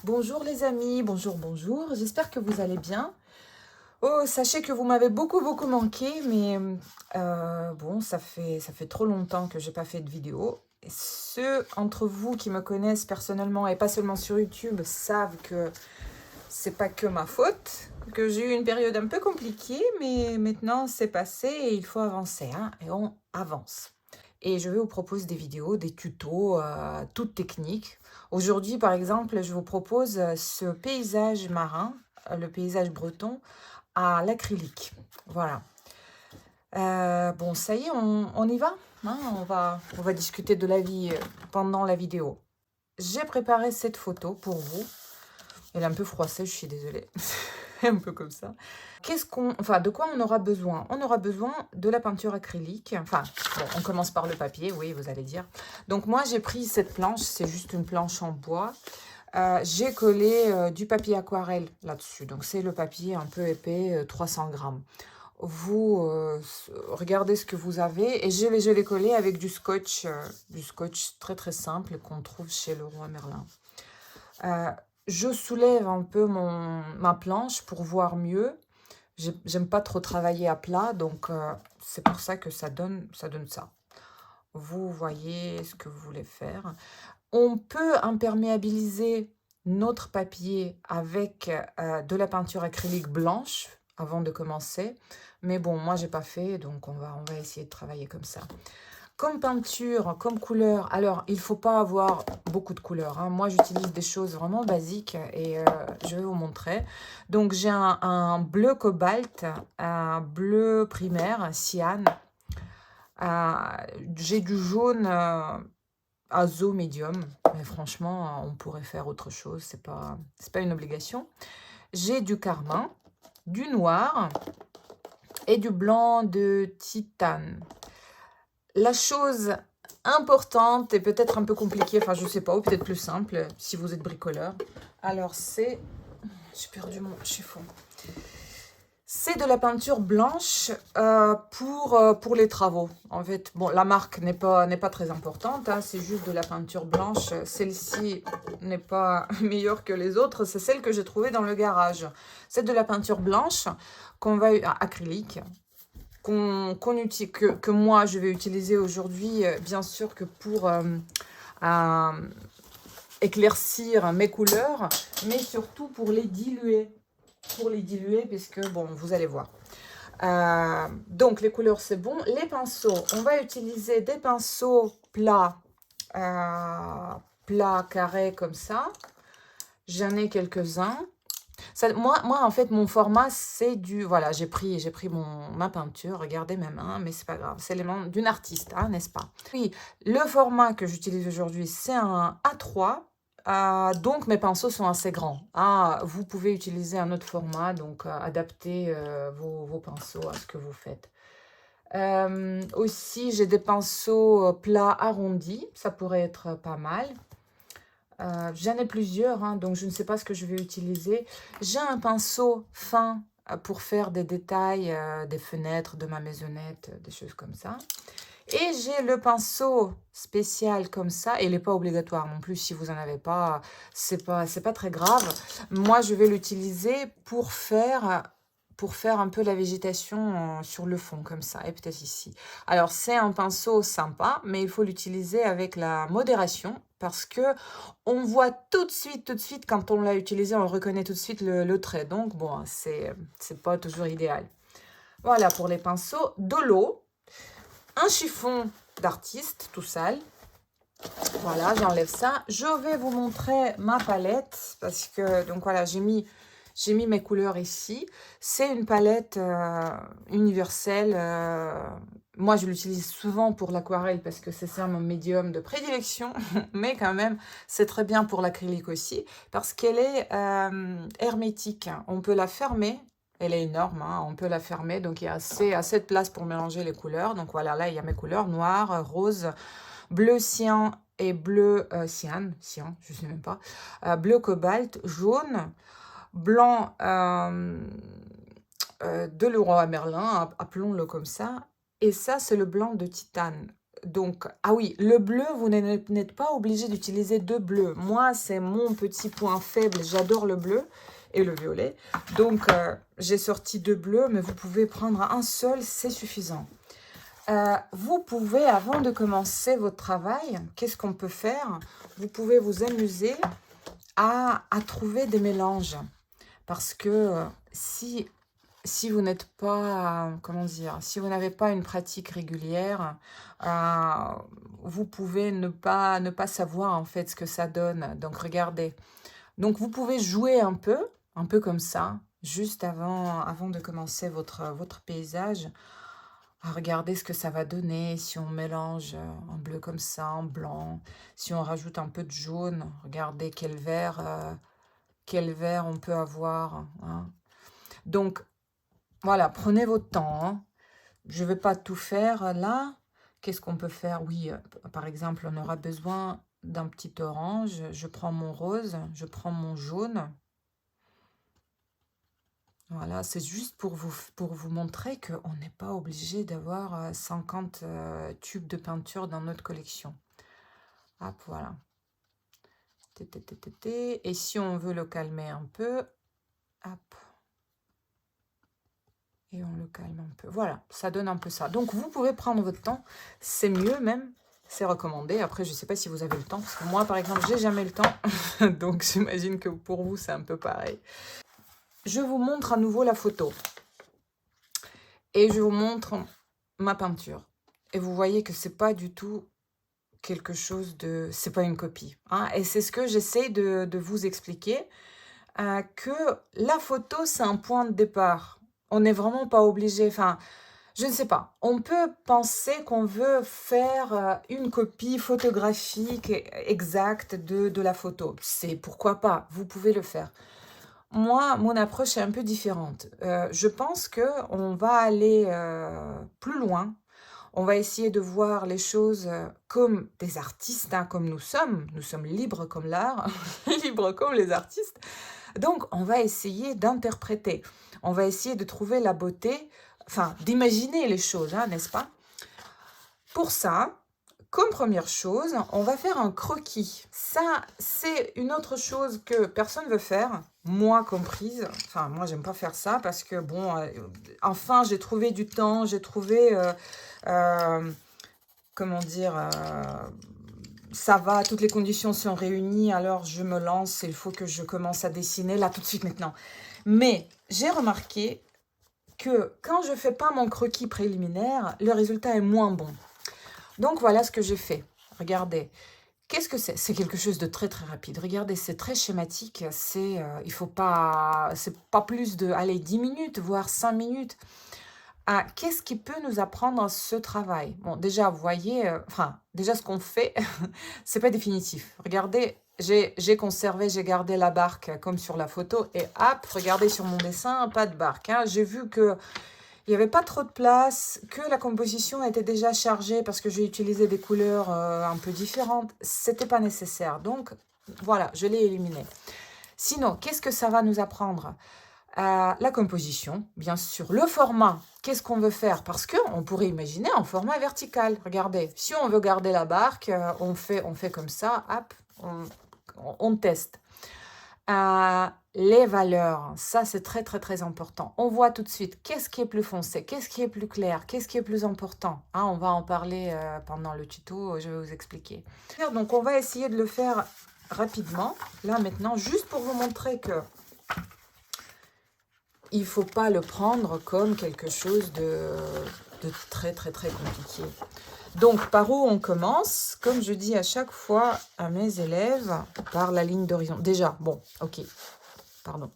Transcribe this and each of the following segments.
Bonjour les amis, bonjour, bonjour, j'espère que vous allez bien. Oh, sachez que vous m'avez beaucoup manqué, mais bon, ça fait trop longtemps que j'ai pas fait de vidéo. Et ceux entre vous qui me connaissent personnellement et pas seulement sur YouTube savent que c'est pas que ma faute, que j'ai eu une période un peu compliquée, mais maintenant c'est passé et il faut avancer, hein, et on avance. Et je vais vous proposer des vidéos, des tutos, toutes techniques. Aujourd'hui, par exemple, je vous propose ce paysage marin, le paysage breton, à l'acrylique. Voilà. Bon, ça y est, on y va, hein, on va discuter de la vie pendant la vidéo. J'ai préparé cette photo pour vous. Elle est un peu froissée, je suis désolée. Un peu comme ça. De quoi on aura besoin? On aura besoin de la peinture acrylique. Enfin, bon, on commence par le papier, oui, vous allez dire. Donc moi, j'ai pris cette planche, c'est juste une planche en bois. J'ai collé du papier aquarelle là-dessus. Donc c'est le papier un peu épais, 300 grammes. Vous regardez ce que vous avez et je l'ai collé avec du scotch très simple qu'on trouve chez Leroy Merlin. Je soulève un peu ma planche pour voir mieux. J'aime pas trop travailler à plat, donc c'est pour ça que ça donne ça. Vous voyez ce que vous voulez faire. On peut imperméabiliser notre papier avec de la peinture acrylique blanche avant de commencer. Mais bon, moi, j'ai pas fait, donc on va essayer de travailler comme ça. Comme peinture, comme couleur, alors il ne faut pas avoir beaucoup de couleurs, hein. Moi, j'utilise des choses vraiment basiques et je vais vous montrer. Donc, j'ai un bleu cobalt, un bleu primaire, cyan. J'ai du jaune azo médium, mais franchement, on pourrait faire autre chose, c'est pas une obligation. J'ai du carmin, du noir et du blanc de titane. La chose importante et peut-être un peu compliquée, enfin je sais pas, ou peut-être plus simple si vous êtes bricoleur. Alors c'est... J'ai perdu mon chiffon. C'est de la peinture blanche pour les travaux. En fait, bon, la marque n'est pas très importante, hein, c'est juste de la peinture blanche. Celle-ci n'est pas meilleure que les autres, c'est celle que j'ai trouvée dans le garage. C'est de la peinture blanche acrylique, que moi je vais utiliser aujourd'hui, bien sûr que pour éclaircir mes couleurs, mais surtout pour les diluer. Puisque, bon, vous allez voir. Donc, les couleurs, c'est bon. Les pinceaux, on va utiliser des pinceaux plats, carrés comme ça. J'en ai quelques-uns. Moi, en fait, mon format, c'est du... Voilà, j'ai pris ma peinture, regardez mes mains, mais c'est pas grave. C'est les mains d'une artiste, hein, n'est-ce pas? Oui, le format que j'utilise aujourd'hui, c'est un A3. Donc, mes pinceaux sont assez grands. Vous pouvez utiliser un autre format, donc adaptez vos pinceaux à ce que vous faites. Aussi, j'ai des pinceaux plats arrondis, ça pourrait être pas mal. J'en ai plusieurs, hein, donc je ne sais pas ce que je vais utiliser. J'ai un pinceau fin pour faire des détails, des fenêtres de ma maisonnette, des choses comme ça. Et j'ai le pinceau spécial comme ça. Et il n'est pas obligatoire non plus. Si vous n'en avez pas, c'est pas très grave. Moi, je vais l'utiliser pour faire un peu la végétation sur le fond, comme ça, et peut-être ici. Alors, c'est un pinceau sympa, mais il faut l'utiliser avec la modération, parce que on voit tout de suite, quand on l'a utilisé, on reconnaît tout de suite le trait. Donc, bon, c'est pas toujours idéal. Voilà pour les pinceaux. De l'eau, un chiffon d'artiste, tout sale. Voilà, j'enlève ça. Je vais vous montrer ma palette, parce que, donc voilà, j'ai mis mes couleurs ici. C'est une palette universelle. Moi, je l'utilise souvent pour l'aquarelle parce que c'est ça mon médium de prédilection. Mais quand même, c'est très bien pour l'acrylique aussi parce qu'elle est hermétique. On peut la fermer. Elle est énorme, hein, on peut la fermer. Donc, il y a assez de place pour mélanger les couleurs. Donc, voilà, là, il y a mes couleurs noir, rose, bleu cyan et bleu cyan, je ne sais même pas. Bleu cobalt, jaune, blanc de Leroy Merlin, appelons-le comme ça. Et ça, c'est le blanc de titane. Donc, ah oui, le bleu, vous n'êtes pas obligé d'utiliser deux bleus. Moi, c'est mon petit point faible. J'adore le bleu et le violet. Donc, j'ai sorti deux bleus, mais vous pouvez prendre un seul, c'est suffisant. Vous pouvez, avant de commencer votre travail, qu'est-ce qu'on peut faire? Vous pouvez vous amuser à trouver des mélanges. Parce que si vous n'êtes pas, comment dire, si vous n'avez pas une pratique régulière, vous pouvez ne pas savoir en fait ce que ça donne. Donc regardez. Donc vous pouvez jouer un peu comme ça, juste avant de commencer votre paysage, à regarder ce que ça va donner si on mélange en bleu comme ça, en blanc, si on rajoute un peu de jaune, regardez quel vert on peut avoir, hein. Donc, voilà, prenez votre temps, hein. Je ne vais pas tout faire là. Qu'est-ce qu'on peut faire? Oui, par exemple, on aura besoin d'un petit orange. Je prends mon rose, je prends mon jaune. Voilà, c'est juste pour vous montrer qu'on n'est pas obligé d'avoir 50 tubes de peinture dans notre collection. Hop, voilà. Et si on veut le calmer un peu, hop. Et on le calme un peu. Voilà, ça donne un peu ça. Donc, vous pouvez prendre votre temps. C'est mieux même. C'est recommandé. Après, je ne sais pas si vous avez le temps. Parce que moi, par exemple, j'ai jamais le temps. Donc, j'imagine que pour vous, c'est un peu pareil. Je vous montre à nouveau la photo. Et je vous montre ma peinture. Et vous voyez que c'est pas du tout quelque chose de... C'est pas une copie, hein. Et c'est ce que j'essaie de vous expliquer. Que la photo, c'est un point de départ. On n'est vraiment pas obligé... Enfin, je ne sais pas. On peut penser qu'on veut faire une copie photographique exacte de la photo. C'est pourquoi pas. Vous pouvez le faire. Moi, mon approche est un peu différente. Je pense qu'on va aller plus loin. On va essayer de voir les choses comme des artistes, hein, comme nous sommes. Nous sommes libres comme l'art, libres comme les artistes. Donc, on va essayer d'interpréter. On va essayer de trouver la beauté, enfin, d'imaginer les choses, hein, n'est-ce pas? Pour ça, comme première chose, on va faire un croquis. Ça, c'est une autre chose que personne ne veut faire, moi comprise. Enfin, moi, j'aime pas faire ça parce que, bon, enfin, j'ai trouvé du temps, j'ai trouvé, comment dire, ça va, toutes les conditions sont réunies, alors je me lance, il faut que je commence à dessiner, là, tout de suite, maintenant. Mais j'ai remarqué que quand je fais pas mon croquis préliminaire, le résultat est moins bon. Donc, voilà ce que j'ai fait. Regardez. Qu'est-ce que c'est? C'est quelque chose de très, très rapide. Regardez, c'est très schématique. Il faut pas... C'est pas plus de, allez, 10 minutes, voire 5 minutes. Qu'est-ce qui peut nous apprendre ce travail? Bon, déjà, vous voyez... enfin, déjà, ce qu'on fait, c'est pas définitif. Regardez, j'ai conservé, j'ai gardé la barque comme sur la photo. Et hop, regardez sur mon dessin, pas de barque, hein. J'ai vu que... Il n'y avait pas trop de place, que la composition était déjà chargée parce que j'ai utilisé des couleurs un peu différentes. C'était pas nécessaire. Donc, voilà, je l'ai éliminé. Sinon, qu'est-ce que ça va nous apprendre? La composition, bien sûr. Le format, qu'est-ce qu'on veut faire? Parce qu'on pourrait imaginer un format vertical. Regardez, si on veut garder la barque, on fait comme ça, hop, on teste. Les valeurs, ça c'est très très très important. On voit tout de suite qu'est-ce qui est plus foncé, qu'est-ce qui est plus clair, qu'est-ce qui est plus important, hein. On va en parler pendant le tuto, je vais vous expliquer. Donc on va essayer de le faire rapidement, là maintenant, juste pour vous montrer que il ne faut pas le prendre comme quelque chose de très très très compliqué. Donc, par où on commence? Comme je dis à chaque fois à mes élèves, par la ligne d'horizon. Déjà, bon, ok, pardon.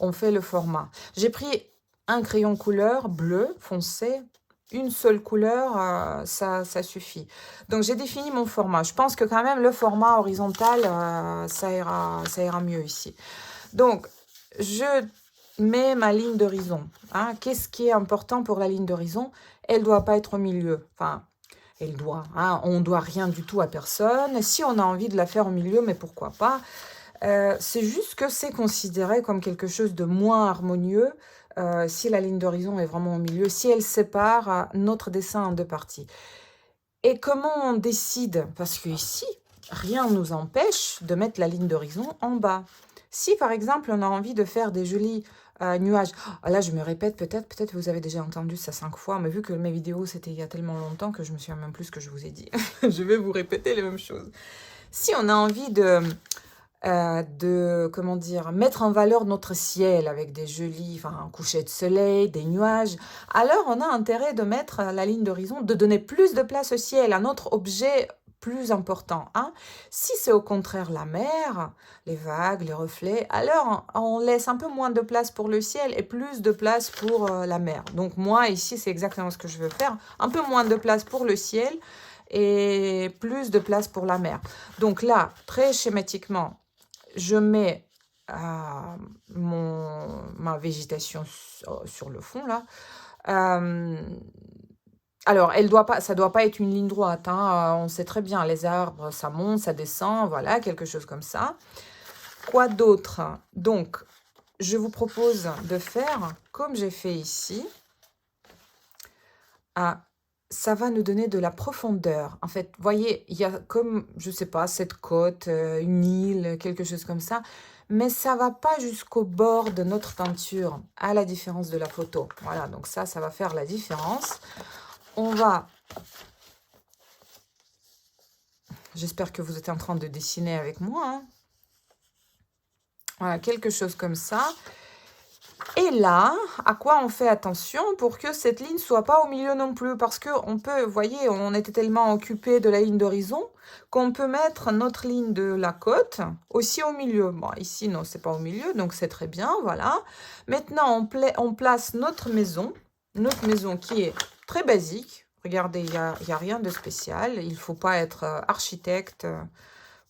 On fait le format. J'ai pris un crayon couleur bleu foncé. Une seule couleur, ça suffit. Donc, j'ai défini mon format. Je pense que quand même, le format horizontal, ça ira mieux ici. Donc, je mets ma ligne d'horizon, hein. Qu'est-ce qui est important pour la ligne d'horizon? Elle ne doit pas être au milieu. Enfin, elle doit, hein, on ne doit rien du tout à personne. Si on a envie de la faire au milieu, mais pourquoi pas? C'est juste que c'est considéré comme quelque chose de moins harmonieux si la ligne d'horizon est vraiment au milieu, si elle sépare notre dessin en deux parties. Et comment on décide? Parce que ici, rien ne nous empêche de mettre la ligne d'horizon en bas. Si par exemple, on a envie de faire des jolis nuages, oh, là je me répète peut-être vous avez déjà entendu ça 5 fois, mais vu que mes vidéos c'était il y a tellement longtemps que je me souviens même plus ce que je vous ai dit, je vais vous répéter les mêmes choses. Si on a envie comment dire, mettre en valeur notre ciel avec des jolis, enfin, un coucher de soleil, des nuages, alors on a intérêt de mettre la ligne d'horizon, de donner plus de place au ciel, à notre objet plus important. Hein. Si c'est au contraire la mer, les vagues, les reflets, alors on laisse un peu moins de place pour le ciel et plus de place pour la mer. Donc moi, ici, c'est exactement ce que je veux faire. Un peu moins de place pour le ciel et plus de place pour la mer. Donc là, très schématiquement, je mets ma végétation sur le fond, là. Alors, ça doit pas être une ligne droite. Hein. On sait très bien, les arbres, ça monte, ça descend, voilà, quelque chose comme ça. Quoi d'autre? Donc, je vous propose de faire comme j'ai fait ici. Ça va nous donner de la profondeur. En fait, voyez, il y a comme, je sais pas, cette côte, une île, quelque chose comme ça. Mais ça va pas jusqu'au bord de notre peinture, à la différence de la photo. Voilà, donc ça va faire la différence. On va... J'espère que vous êtes en train de dessiner avec moi. Hein. Voilà, quelque chose comme ça. Et là, à quoi on fait attention pour que cette ligne ne soit pas au milieu non plus? Parce qu'on peut, vous voyez, on était tellement occupé de la ligne d'horizon qu'on peut mettre notre ligne de la côte aussi au milieu. Bon, ici, non, c'est pas au milieu, donc c'est très bien, voilà. Maintenant, on place notre maison qui est très basique. Regardez, il y a rien de spécial. Il ne faut pas être architecte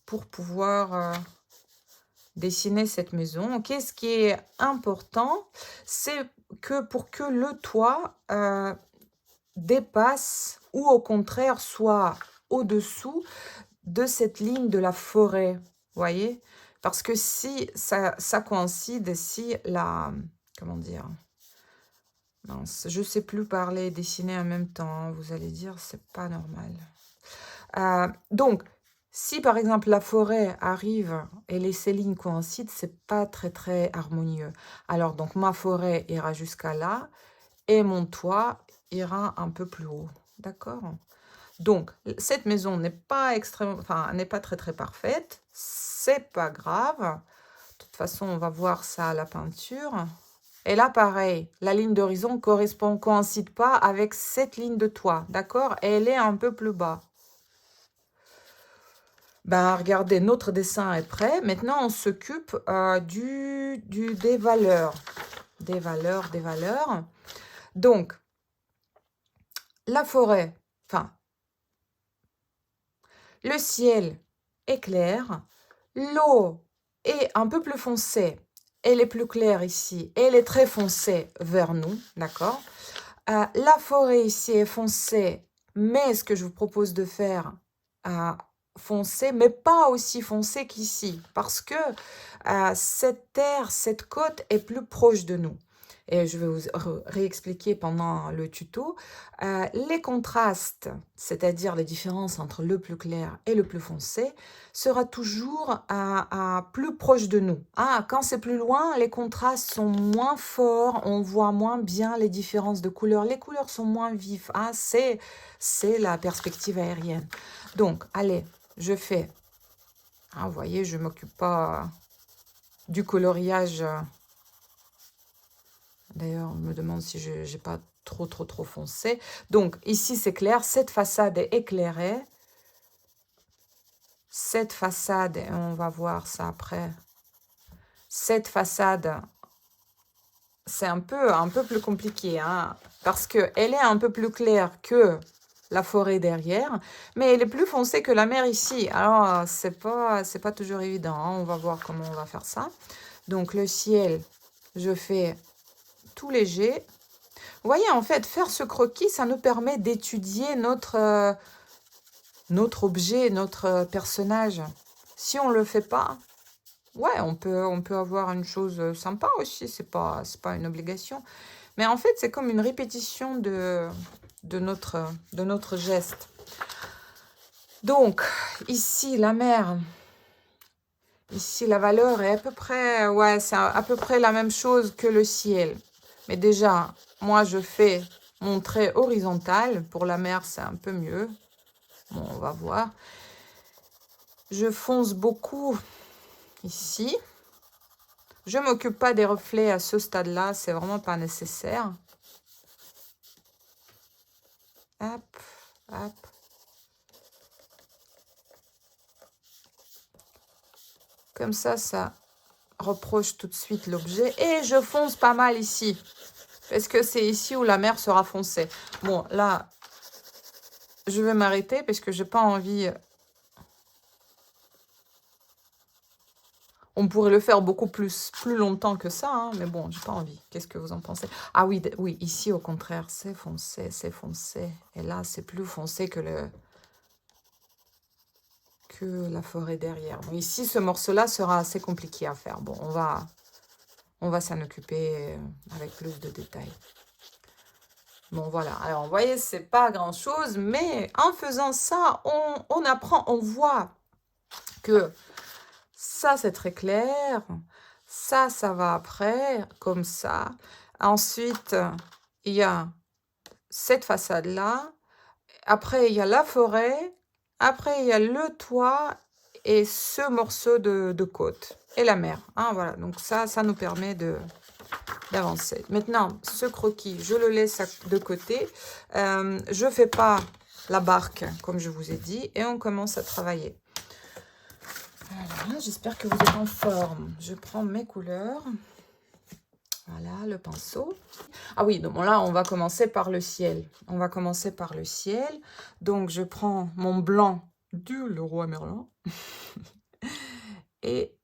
pour pouvoir... dessiner cette maison. Ok, ce qui est important, c'est que pour que le toit dépasse ou au contraire soit au-dessous de cette ligne de la forêt. Voyez? Parce que si ça coïncide, si la... Comment dire? Mince, je ne sais plus parler et dessiner en même temps. Vous allez dire, c'est pas normal. Donc, si par exemple la forêt arrive et ces lignes coïncident, c'est pas très harmonieux. Alors donc ma forêt ira jusqu'à là et mon toit ira un peu plus haut. D'accord? Donc cette maison n'est pas n'est pas très parfaite. C'est pas grave. De toute façon, on va voir ça à la peinture. Et là, pareil, la ligne d'horizon coïncide pas avec cette ligne de toit. D'accord? Et elle est un peu plus bas. Ben, regardez, notre dessin est prêt. Maintenant, on s'occupe des valeurs. Des valeurs. Donc, la forêt, enfin, le ciel est clair. L'eau est un peu plus foncée. Elle est plus claire ici. Elle est très foncée vers nous, d'accord? La forêt ici est foncée, mais ce que je vous propose de faire... foncé, mais pas aussi foncé qu'ici, parce que cette terre, cette côte est plus proche de nous. Et je vais vous réexpliquer pendant le tuto. Les contrastes, c'est-à-dire les différences entre le plus clair et le plus foncé, sera toujours plus proche de nous. Quand c'est plus loin, les contrastes sont moins forts, on voit moins bien les différences de couleurs. Les couleurs sont moins vives. C'est la perspective aérienne. Donc, allez, je fais. Vous voyez, je ne m'occupe pas du coloriage. D'ailleurs, on me demande si je n'ai pas trop foncé. Donc, ici, c'est clair. Cette façade est éclairée. Cette façade, et on va voir ça après. Cette façade, c'est un peu plus compliqué. Parce qu'elle est un peu plus claire que la forêt derrière, mais elle est plus foncée que la mer ici. Alors, c'est pas toujours évident. On va voir comment on va faire ça. Donc, le ciel, je fais tout léger. Vous voyez, en fait, faire ce croquis, ça nous permet d'étudier notre objet, notre personnage. Si on ne le fait pas, ouais, on peut avoir une chose sympa aussi. C'est pas une obligation. Mais en fait, c'est comme une répétition de notre geste. Donc, ici, la mer, ici, la valeur est à peu près, ouais, c'est à peu près la même chose que le ciel. Mais déjà, moi, je fais mon trait horizontal. Pour la mer, c'est un peu mieux. Bon, on va voir. Je fonce beaucoup ici. Je ne m'occupe pas des reflets à ce stade-là. C'est vraiment pas nécessaire. Hop, hop. Comme ça reproche tout de suite l'objet. Et je fonce pas mal ici. Parce que c'est ici où la mer sera foncée. Bon, là, je vais m'arrêter parce que j'ai pas envie. On pourrait le faire beaucoup plus longtemps que ça, hein, mais bon, j'ai pas envie. Qu'est-ce que vous en pensez? Ah oui, oui, ici au contraire, c'est foncé, c'est foncé. Et là, c'est plus foncé que la forêt derrière. Bon, ici, ce morceau-là sera assez compliqué à faire. Bon, on va s'en occuper avec plus de détails. Bon, voilà. Alors, vous voyez, c'est pas grand-chose, mais en faisant ça, on apprend, on voit que ça, c'est très clair. Ça va après, comme ça. Ensuite, il y a cette façade-là. Après, il y a la forêt. Après, il y a le toit et ce morceau de côte. Et la mer. Hein, voilà. Donc ça nous permet d'avancer. Maintenant, ce croquis, je le laisse de côté. Je ne fais pas la barque, comme je vous ai dit. Et on commence à travailler. Voilà, j'espère que vous êtes en forme. Je prends mes couleurs. Voilà, le pinceau. Ah oui, donc là, on va commencer par le ciel. On va commencer par le ciel. Donc, je prends mon blanc du Leroy Merlin et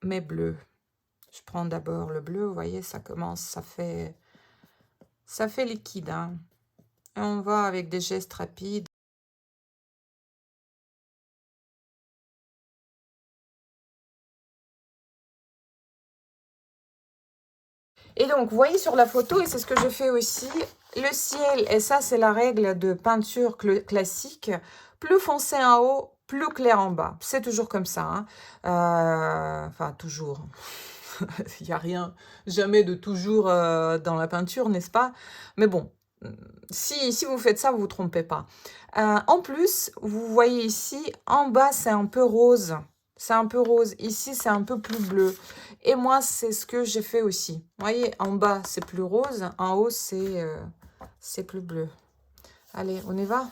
mes bleus. Je prends d'abord le bleu. Vous voyez, ça commence, ça fait liquide. Hein. Et on va avec des gestes rapides. Et donc, vous voyez sur la photo, et c'est ce que je fais aussi, le ciel, et ça c'est la règle de peinture classique, plus foncé en haut, plus clair en bas. C'est toujours comme ça. Hein. Enfin, toujours. Il n'y a rien, jamais de toujours dans la peinture, n'est-ce pas? Mais bon, si vous faites ça, vous ne vous trompez pas. En plus, vous voyez ici, en bas, c'est un peu rose. C'est un peu rose. Ici, c'est un peu plus bleu. Et moi, c'est ce que j'ai fait aussi. Vous voyez, en bas, c'est plus rose. En haut, c'est plus bleu. Allez, on y va?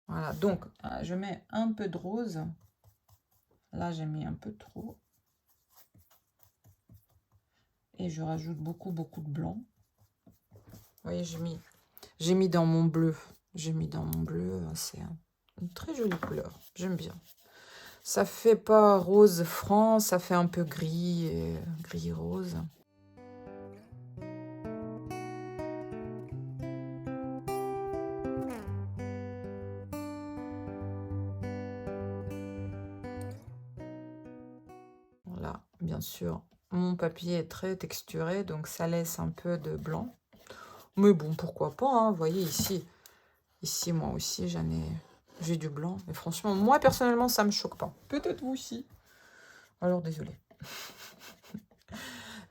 Voilà, donc je mets un peu de rose. Là, j'ai mis un peu trop. Et je rajoute beaucoup de blanc. Vous voyez, j'ai mis dans mon bleu. J'ai mis dans mon bleu. C'est une très jolie couleur. J'aime bien. Ça fait pas rose franc, ça fait un peu gris, gris rose. Voilà, bien sûr, mon papier est très texturé, donc ça laisse un peu de blanc. Mais bon, pourquoi pas, hein, vous voyez ici, moi aussi, j'ai du blanc. Et franchement, moi, personnellement, ça me choque pas. Peut-être vous aussi. Alors, désolé.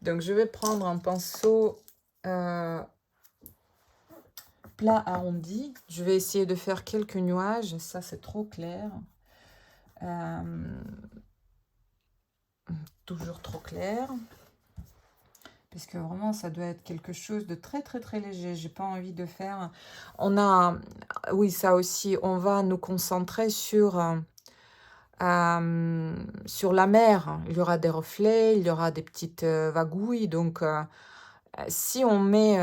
Donc, je vais prendre un pinceau plat arrondi. Je vais essayer de faire quelques nuages. Ça, c'est trop clair. toujours trop clair. Parce que vraiment, ça doit être quelque chose de très, très, très léger. J'ai pas envie de faire... On a... Oui, ça aussi, on va nous concentrer sur la mer. Il y aura des reflets, il y aura des petites vagouilles. Donc, si on met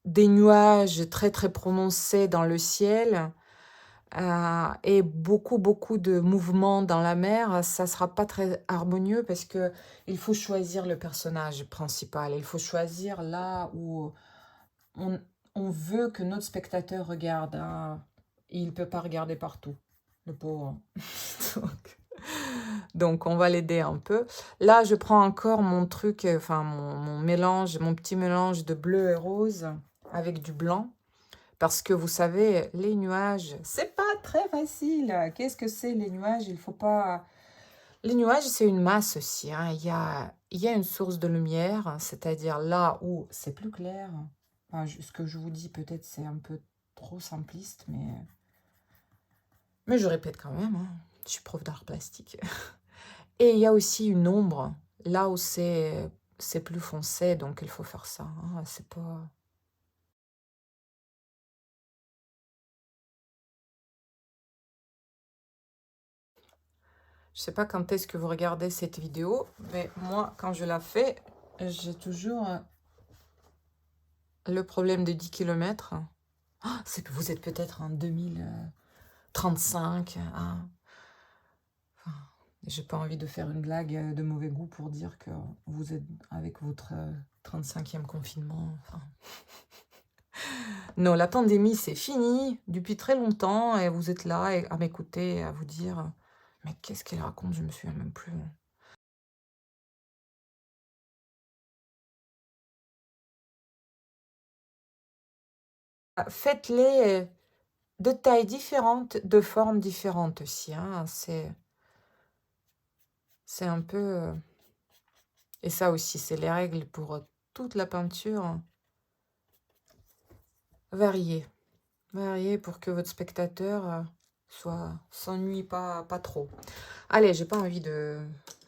des nuages très, très prononcés dans le ciel... et beaucoup, beaucoup de mouvements dans la mer, ça sera pas très harmonieux parce que il faut choisir le personnage principal. Il faut choisir là où on, on veut que notre spectateur regarde. Hein. Il peut pas regarder partout, le pauvre. Donc, on va l'aider un peu. Là, je prends encore mon truc, enfin, mon mélange, mon petit mélange de bleu et rose avec du blanc. Parce que vous savez, les nuages, c'est pas très facile. Qu'est-ce que c'est les nuages? Il faut pas... Les nuages, c'est une masse aussi. Hein. Il y a une source de lumière, hein, c'est-à-dire là où c'est plus clair. Enfin, ce que je vous dis, peut-être c'est un peu trop simpliste, mais je répète quand même. Hein. Je suis prof d'art plastique. Et il y a aussi une ombre, là où c'est plus foncé, donc il faut faire ça. Hein. C'est pas... Je sais pas quand est-ce que vous regardez cette vidéo, mais moi, quand je la fais, j'ai toujours le problème de 10 km. Ah, vous êtes peut-être en 2035. Hein. Enfin, j'ai pas envie de faire une blague de mauvais goût pour dire que vous êtes avec votre 35e confinement. Enfin... Non, la pandémie, c'est fini depuis très longtemps et vous êtes là à m'écouter, à vous dire « Mais qu'est-ce qu'elle raconte? Je me souviens même plus. » Faites-les de tailles différentes, de formes différentes aussi. Hein. C'est un peu... Et ça aussi, c'est les règles pour toute la peinture. Varier. Varier pour que votre spectateur s'ennuie pas trop. Allez, j'ai pas envie de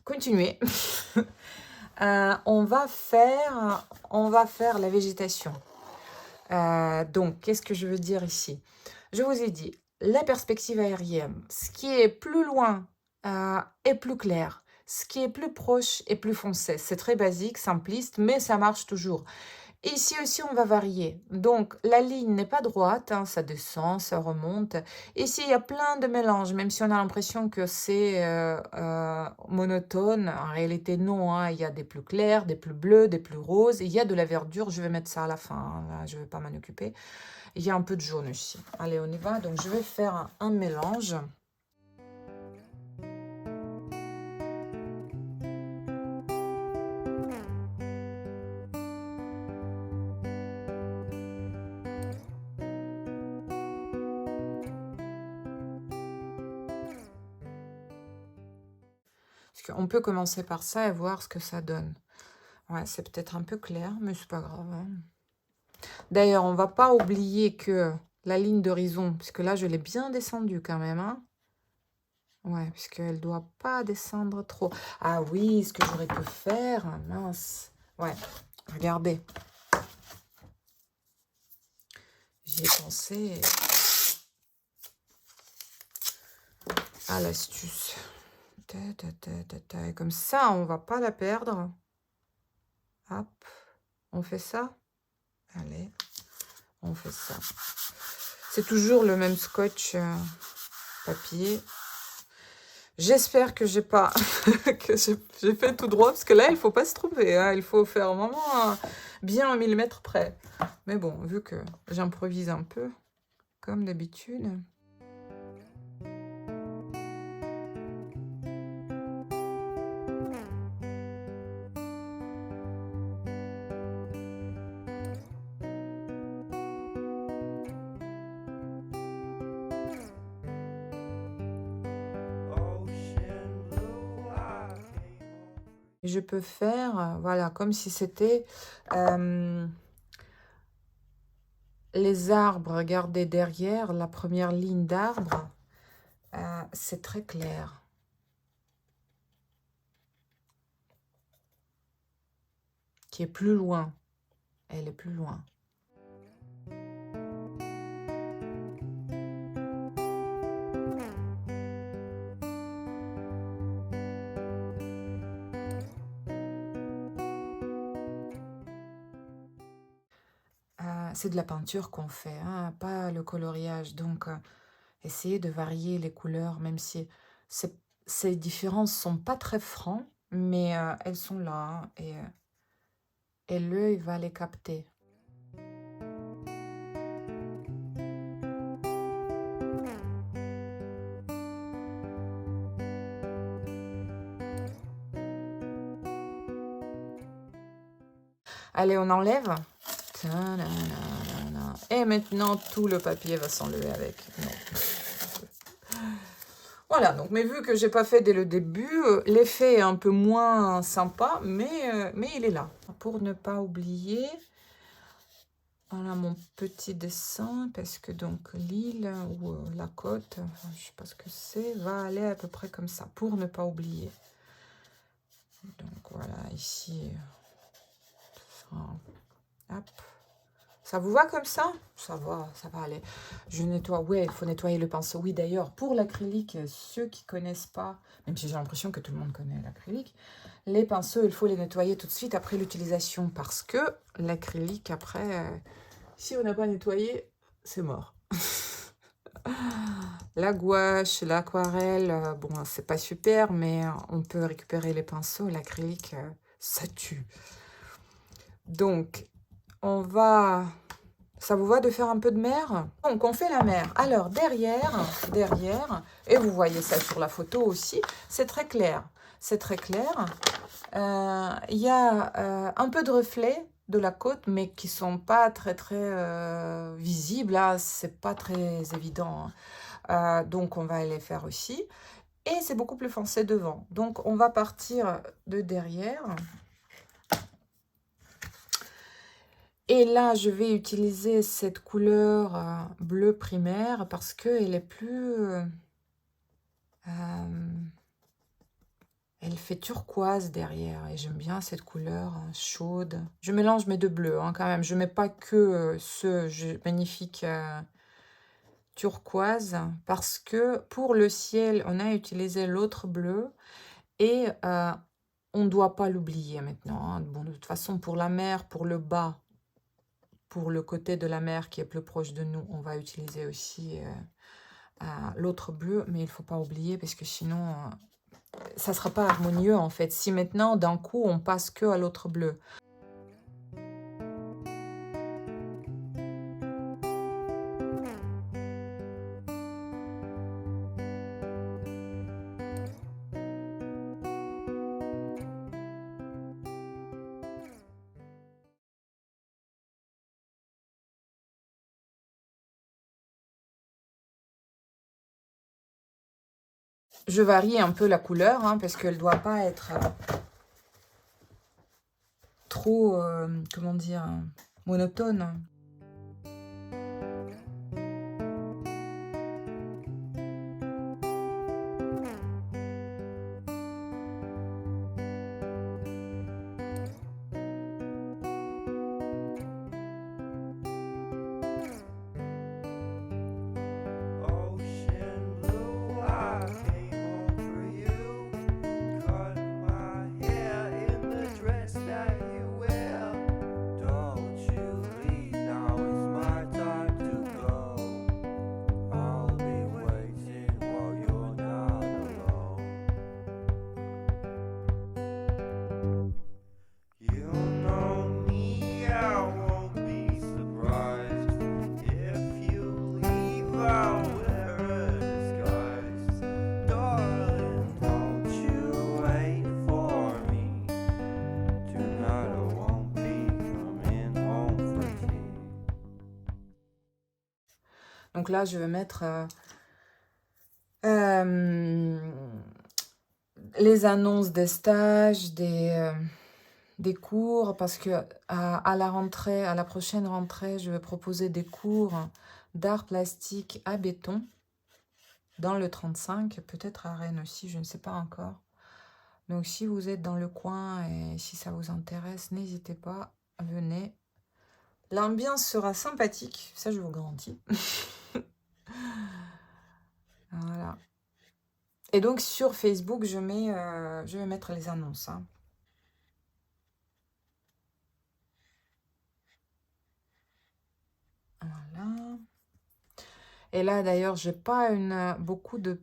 continuer. On va faire la végétation. Donc, qu'est-ce que je veux dire ici? Je vous ai dit, la perspective aérienne, ce qui est plus loin est plus clair. Ce qui est plus proche est plus foncé. C'est très basique, simpliste, mais ça marche toujours. Ici aussi, on va varier. Donc, la ligne n'est pas droite, hein, ça descend, ça remonte. Ici, il y a plein de mélanges, même si on a l'impression que c'est monotone. En réalité, non. Hein, il y a des plus clairs, des plus bleus, des plus roses. Il y a de la verdure, je vais mettre ça à la fin. Hein, là, je ne vais pas m'en occuper. Il y a un peu de jaune aussi. Allez, on y va. Donc, je vais faire un mélange. Parce qu'on peut commencer par ça et voir ce que ça donne. Ouais, c'est peut-être un peu clair, mais c'est pas grave. Hein. D'ailleurs, on va pas oublier que la ligne d'horizon, puisque là, je l'ai bien descendue quand même. Hein. Ouais, puisqu'elle ne doit pas descendre trop. Ah oui, ce que j'aurais pu faire, mince. Ouais, regardez. J'y ai pensé à l'astuce. Et comme ça, on va pas la perdre. Hop, on fait ça. Allez, on fait ça. C'est toujours le même scotch papier. J'espère que j'ai pas que j'ai fait tout droit, parce que là, il faut pas se tromper. Hein, il faut faire vraiment bien un millimètre près. Mais bon, vu que j'improvise un peu, comme d'habitude. Je peux faire, voilà, comme si c'était les arbres. Regardez derrière, la première ligne d'arbres, c'est très clair. qui est plus loin. Elle est plus loin. C'est de la peinture qu'on fait, hein, pas le coloriage. Donc, essayez de varier les couleurs, même si ces différences sont pas très francs, mais elles sont là, hein, et l'œil va les capter. Allez, on enlève. Et maintenant, tout le papier va s'enlever avec. Non. Voilà, donc, mais vu que j'ai pas fait dès le début, l'effet est un peu moins sympa, mais il est là. Pour ne pas oublier, voilà mon petit dessin, parce que donc l'île ou la côte, je sais pas ce que c'est, va aller à peu près comme ça, pour ne pas oublier. Donc voilà, ici, hop. Ça vous va comme ça? Ça va aller. Je nettoie. Ouais, il faut nettoyer le pinceau. Oui, d'ailleurs, pour l'acrylique, ceux qui connaissent pas, même si j'ai l'impression que tout le monde connaît l'acrylique, les pinceaux, il faut les nettoyer tout de suite après l'utilisation parce que l'acrylique, après, si on n'a pas nettoyé, c'est mort. La gouache, l'aquarelle, bon, c'est pas super, mais on peut récupérer les pinceaux. L'acrylique, ça tue. Donc, on va... Ça vous va de faire un peu de mer? Donc, on fait la mer. Alors, derrière, et vous voyez ça sur la photo aussi, c'est très clair. C'est très clair. Il y a un peu de reflets de la côte, mais qui sont pas très visibles. Là, c'est pas très évident, hein. Donc, on va les faire aussi. Et c'est beaucoup plus foncé devant. Donc, on va partir de derrière. Et là, je vais utiliser cette couleur bleu primaire parce qu'elle est plus... elle fait turquoise derrière et j'aime bien cette couleur chaude. Je mélange mes deux bleus, hein, quand même. Je ne mets pas que ce magnifique turquoise parce que pour le ciel, on a utilisé l'autre bleu et on ne doit pas l'oublier maintenant, hein. Bon, de toute façon, pour la mer, pour le bas, pour le côté de la mer qui est plus proche de nous, on va utiliser aussi l'autre bleu, mais il ne faut pas oublier parce que sinon, ça ne sera pas harmonieux en fait. Si maintenant, d'un coup, on passe que à l'autre bleu. Je varie un peu la couleur, hein, parce qu'elle ne doit pas être trop, comment dire, monotone. Donc là, je vais mettre les annonces des stages, des cours, parce que à la rentrée, à la prochaine rentrée, je vais proposer des cours d'art plastique à béton dans le 35, peut-être à Rennes aussi, je ne sais pas encore. Donc si vous êtes dans le coin et si ça vous intéresse, n'hésitez pas, venez. L'ambiance sera sympathique, ça je vous garantis. Voilà. Et donc sur Facebook, je vais mettre les annonces, hein. Voilà. Et là d'ailleurs, j'ai pas beaucoup de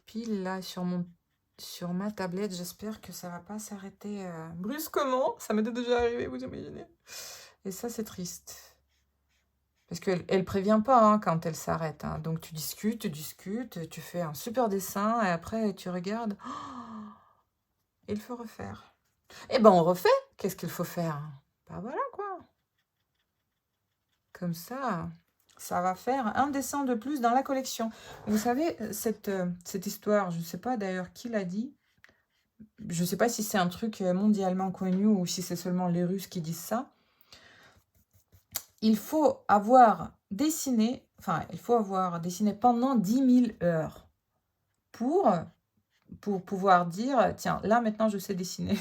piles là sur ma tablette. J'espère que ça va pas s'arrêter brusquement. Ça m'était déjà arrivé, vous imaginez. Et ça, c'est triste. Parce qu'elle prévient pas hein, quand elle s'arrête, hein. Donc tu discutes, tu fais un super dessin et après tu regardes. Oh, il faut refaire. Eh ben on refait. Qu'est-ce qu'il faut faire? Ben voilà quoi. Comme ça va faire un dessin de plus dans la collection. Vous savez, cette histoire, je ne sais pas d'ailleurs qui l'a dit. Je ne sais pas si c'est un truc mondialement connu ou si c'est seulement les Russes qui disent ça. Il faut avoir dessiné pendant 10 000 heures pour pouvoir dire, tiens, là maintenant je sais dessiner.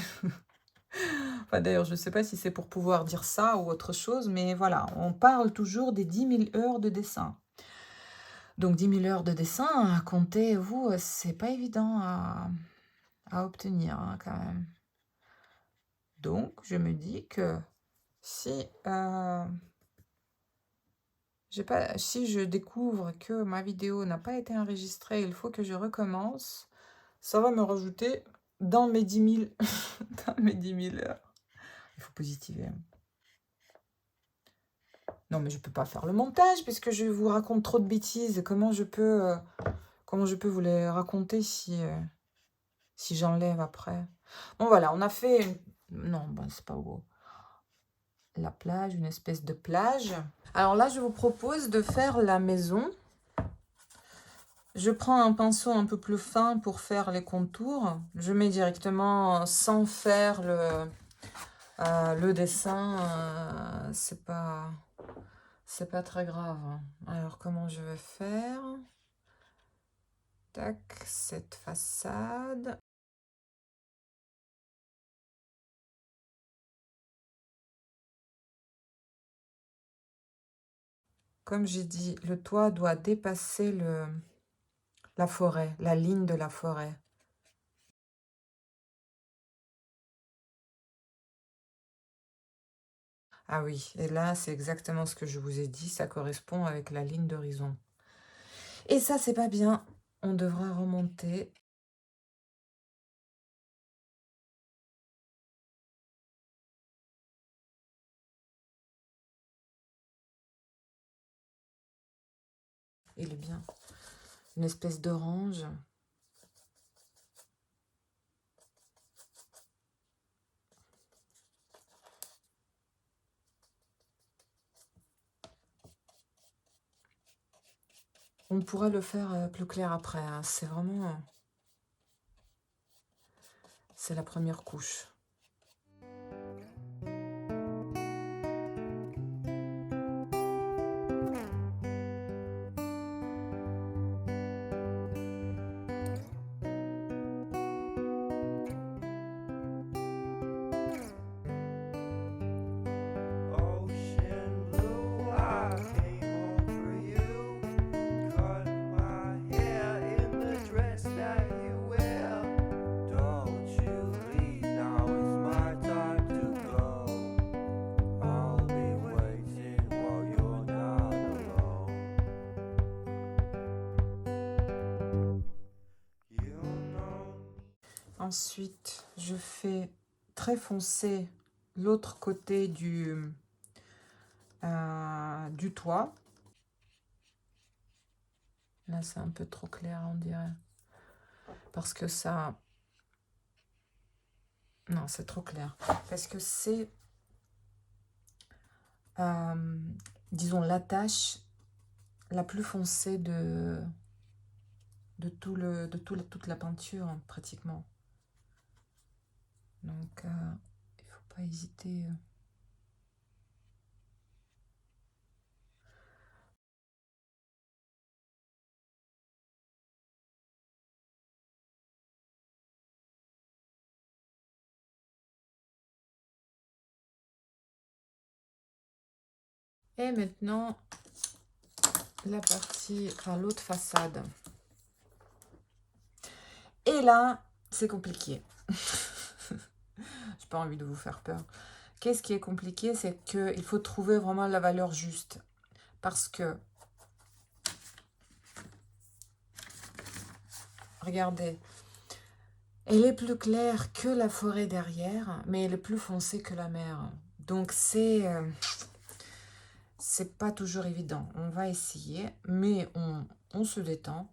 Enfin, d'ailleurs, je ne sais pas si c'est pour pouvoir dire ça ou autre chose, mais voilà, on parle toujours des 10 000 heures de dessin. Donc 10 000 heures de dessin, comptez-vous, c'est pas évident à obtenir hein, quand même. Donc je me dis que si si je découvre que ma vidéo n'a pas été enregistrée, il faut que je recommence, ça va me rajouter dans mes 10 000, dans mes 10 000 heures. Il faut positiver. Non, mais je peux pas faire le montage puisque je vous raconte trop de bêtises. Comment je peux vous les raconter si j'enlève après? Bon, voilà, on a fait... Non, bon, c'est pas beau. La plage, une espèce de plage. Alors là, je vous propose de faire la maison. Je prends un pinceau un peu plus fin pour faire les contours. Je mets directement sans faire le dessin. C'est pas très grave. Alors, comment je vais faire? Tac, cette façade. Comme j'ai dit, le toit doit dépasser la forêt, la ligne de la forêt. Ah oui, et là, c'est exactement ce que je vous ai dit, ça correspond avec la ligne d'horizon. Et ça, c'est pas bien. On devra remonter. Il est bien. Une espèce d'orange. On pourra le faire plus clair après, hein. C'est vraiment... c'est la première couche. Ensuite, je fais très foncé l'autre côté du toit. Là, c'est un peu trop clair, on dirait. Parce que ça... Non, c'est trop clair. Parce que c'est, disons, la tache la plus foncée toute la peinture, hein, pratiquement. Donc, il ne faut pas hésiter. Et maintenant, la partie, enfin l'autre façade. Et là, c'est compliqué. J'ai pas envie de vous faire peur. Qu'est-ce qui est compliqué? C'est qu'il faut trouver vraiment la valeur juste. Parce que, regardez, elle est plus claire que la forêt derrière, mais elle est plus foncée que la mer. Donc c'est pas toujours évident. On va essayer, mais on se détend.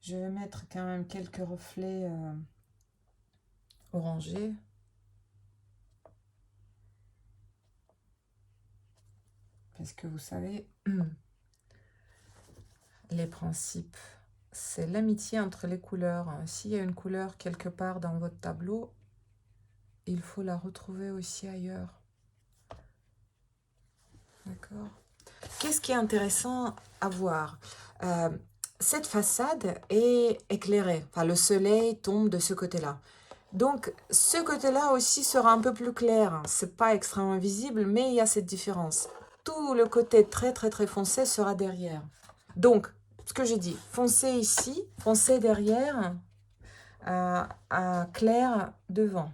Je vais mettre quand même quelques reflets orangés. Parce que vous savez, les principes, c'est l'amitié entre les couleurs. S'il y a une couleur quelque part dans votre tableau, il faut la retrouver aussi ailleurs. D'accord. Qu'est-ce qui est intéressant à voir? Cette façade est éclairée. Enfin, le soleil tombe de ce côté-là. Donc, ce côté-là aussi sera un peu plus clair. C'est pas extrêmement visible, mais il y a cette différence. Tout le côté très très très foncé sera derrière. Donc, ce que j'ai dit, foncé ici, foncé derrière, clair devant.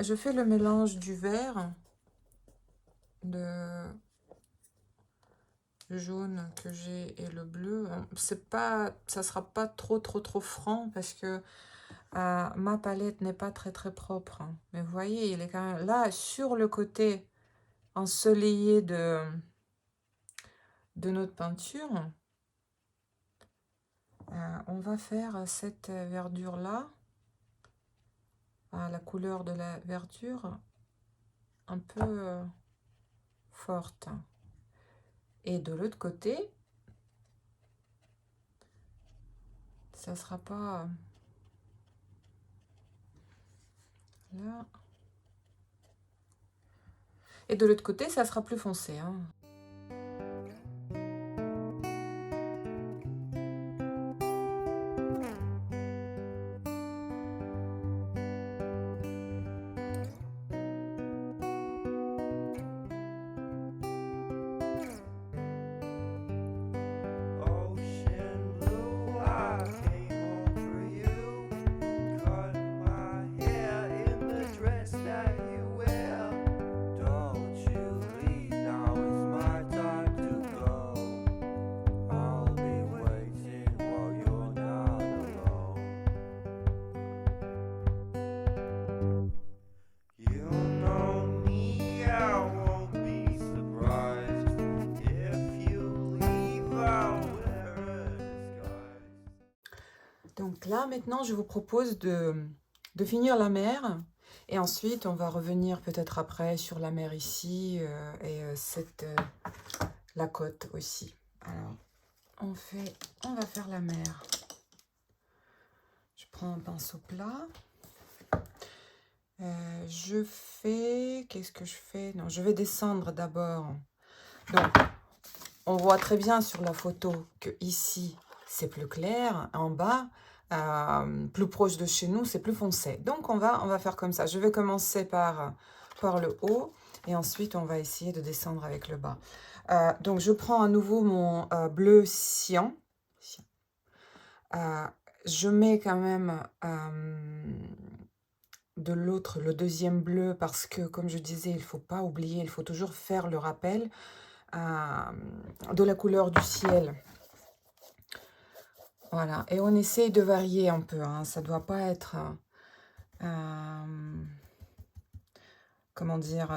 Je fais le mélange du vert, de jaune que j'ai et le bleu. Ça sera pas trop franc parce que ma palette n'est pas très propre. Mais vous voyez, il est quand même là sur le côté ensoleillé de notre peinture. On va faire cette verdure là, la couleur de la verdure un peu forte. Et de l'autre côté, ça sera pas là. Et de l'autre côté, ça sera plus foncé, hein. Donc là, maintenant, je vous propose de finir la mer. Et ensuite, on va revenir peut-être après sur la mer ici et la côte aussi. Alors, on va faire la mer. Je prends un pinceau plat. Qu'est-ce que je fais? Non, je vais descendre d'abord. Donc, on voit très bien sur la photo que ici, c'est plus clair. En bas, plus proche de chez nous, c'est plus foncé. Donc, on va faire comme ça. Je vais commencer par le haut et ensuite, on va essayer de descendre avec le bas. Donc, je prends à nouveau mon bleu cyan. Je mets quand même de l'autre, le deuxième bleu, parce que, comme je disais, il ne faut pas oublier, il faut toujours faire le rappel de la couleur du ciel. Voilà, et on essaye de varier un peu, hein. Ça ne doit pas être, comment dire,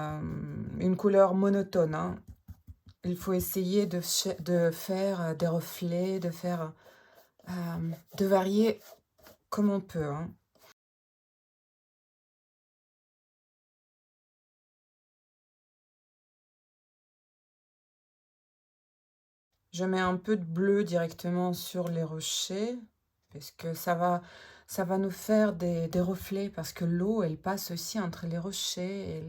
une couleur monotone, hein. Il faut essayer de faire des reflets, de varier comme on peut, hein. Je mets un peu de bleu directement sur les rochers, parce que ça va nous faire des reflets, parce que l'eau, elle passe aussi entre les rochers,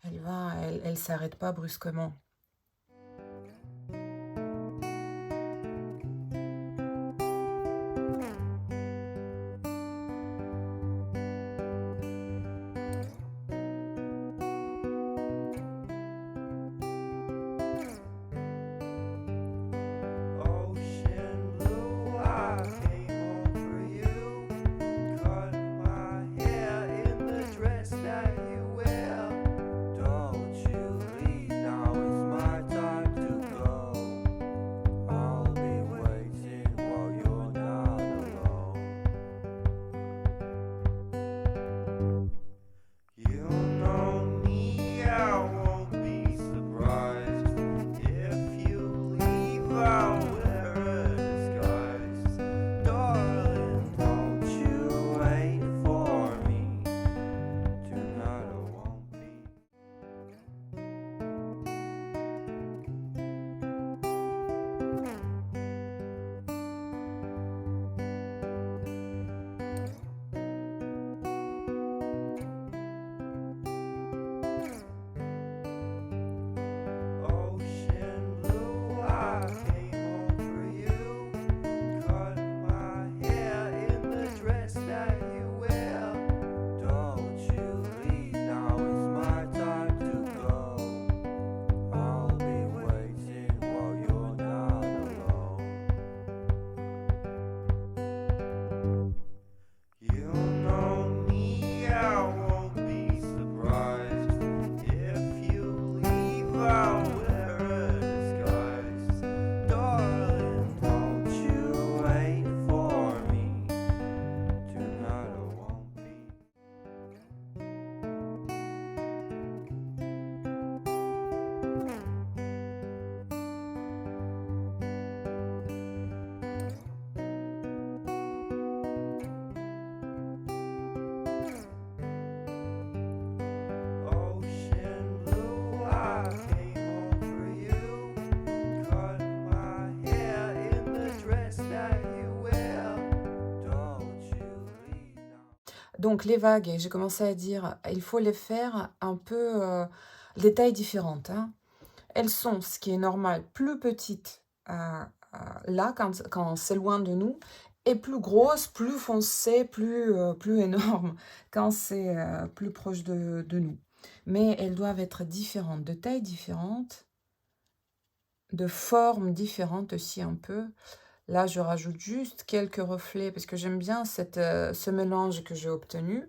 et elle s'arrête pas brusquement. Donc les vagues, j'ai commencé à dire, il faut les faire un peu les tailles différentes, hein. Elles sont, ce qui est normal, plus petites là, quand c'est loin de nous, et plus grosses, plus foncées, plus énormes, quand c'est plus proche de nous. Mais elles doivent être différentes, de tailles différentes, de formes différentes aussi un peu. Là, je rajoute juste quelques reflets, parce que j'aime bien ce mélange que j'ai obtenu.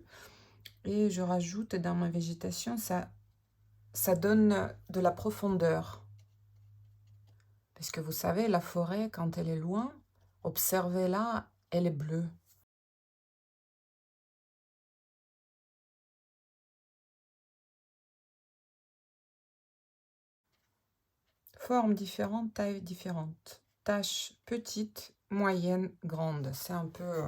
Et je rajoute dans ma végétation, ça donne de la profondeur. Parce que vous savez, la forêt, quand elle est loin, observez-la, elle est bleue. Formes différentes, tailles différentes. Taches petites, moyennes, grandes. C'est un peu